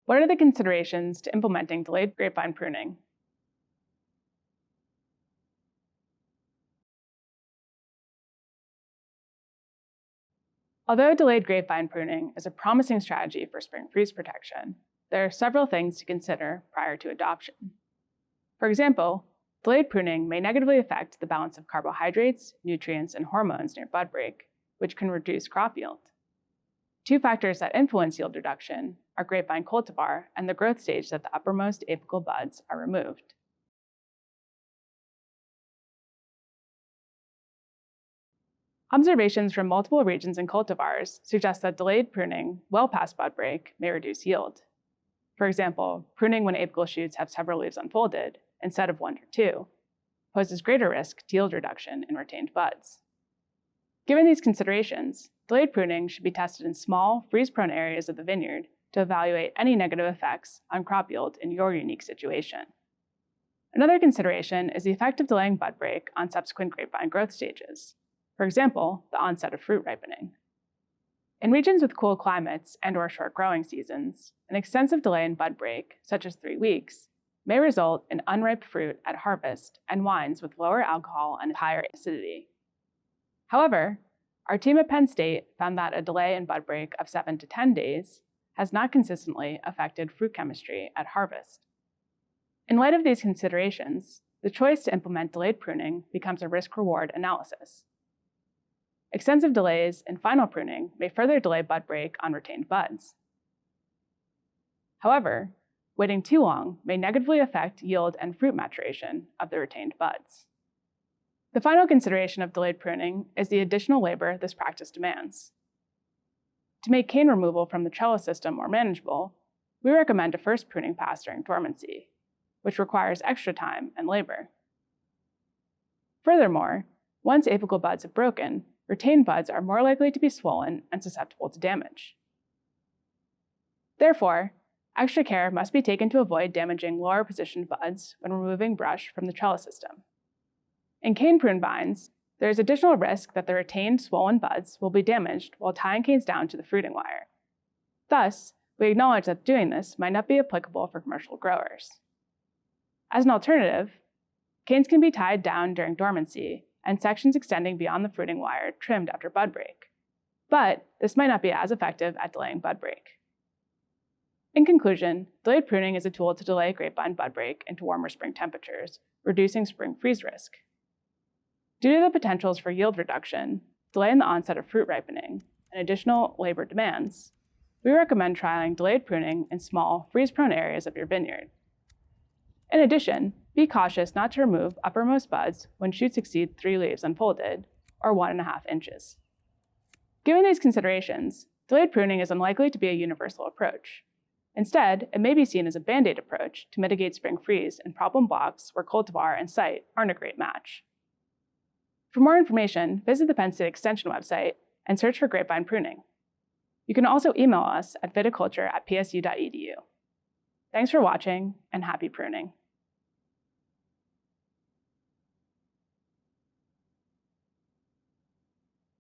What are the considerations to implementing delayed grapevine pruning? Although delayed grapevine pruning is a promising strategy for spring freeze protection, there are several things to consider prior to adoption. For example, delayed pruning may negatively affect the balance of carbohydrates, nutrients, and hormones near budbreak, which can reduce crop yield. Two factors that influence yield reduction are grapevine cultivar and the growth stage that the uppermost apical buds are removed. Observations from multiple regions and cultivars suggest that delayed pruning well past budbreak may reduce yield. For example, pruning when apical shoots have several leaves unfolded, instead of 1 or 2, poses greater risk to yield reduction in retained buds. Given these considerations, delayed pruning should be tested in small, freeze-prone areas of the vineyard to evaluate any negative effects on crop yield in your unique situation. Another consideration is the effect of delaying budbreak on subsequent grapevine growth stages. For example, the onset of fruit ripening. In regions with cool climates and/or short growing seasons, an extensive delay in budbreak, such as 3 weeks, may result in unripe fruit at harvest and wines with lower alcohol and higher acidity. However, our team at Penn State found that a delay in budbreak of 7 to 10 days has not consistently affected fruit chemistry at harvest. In light of these considerations, the choice to implement delayed pruning becomes a risk-reward analysis. Extensive delays in final pruning may further delay budbreak on retained buds. However, waiting too long may negatively affect yield and fruit maturation of the retained buds. The final consideration of delayed pruning is the additional labor this practice demands. To make cane removal from the trellis system more manageable, we recommend a first pruning pass during dormancy, which requires extra time and labor. Furthermore, once apical buds have broken, retained buds are more likely to be swollen and susceptible to damage. Therefore, extra care must be taken to avoid damaging lower positioned buds when removing brush from the trellis system. In cane prune vines, there is additional risk that the retained swollen buds will be damaged while tying canes down to the fruiting wire. Thus, we acknowledge that doing this might not be applicable for commercial growers. As an alternative, canes can be tied down during dormancy and sections extending beyond the fruiting wire trimmed after budbreak. But this might not be as effective at delaying budbreak. In conclusion, delayed pruning is a tool to delay grapevine budbreak into warmer spring temperatures, reducing spring freeze risk. Due to the potentials for yield reduction, delay in the onset of fruit ripening, and additional labor demands, we recommend trialing delayed pruning in small, freeze-prone areas of your vineyard. In addition, be cautious not to remove uppermost buds when shoots exceed 3 leaves unfolded, or 1.5 inches. Given these considerations, delayed pruning is unlikely to be a universal approach. Instead, it may be seen as a band-aid approach to mitigate spring freeze in problem blocks where cultivar and site aren't a great match. For more information, visit the Penn State Extension website and search for grapevine pruning. You can also email us at viticulture@psu.edu. Thanks for watching, and happy pruning.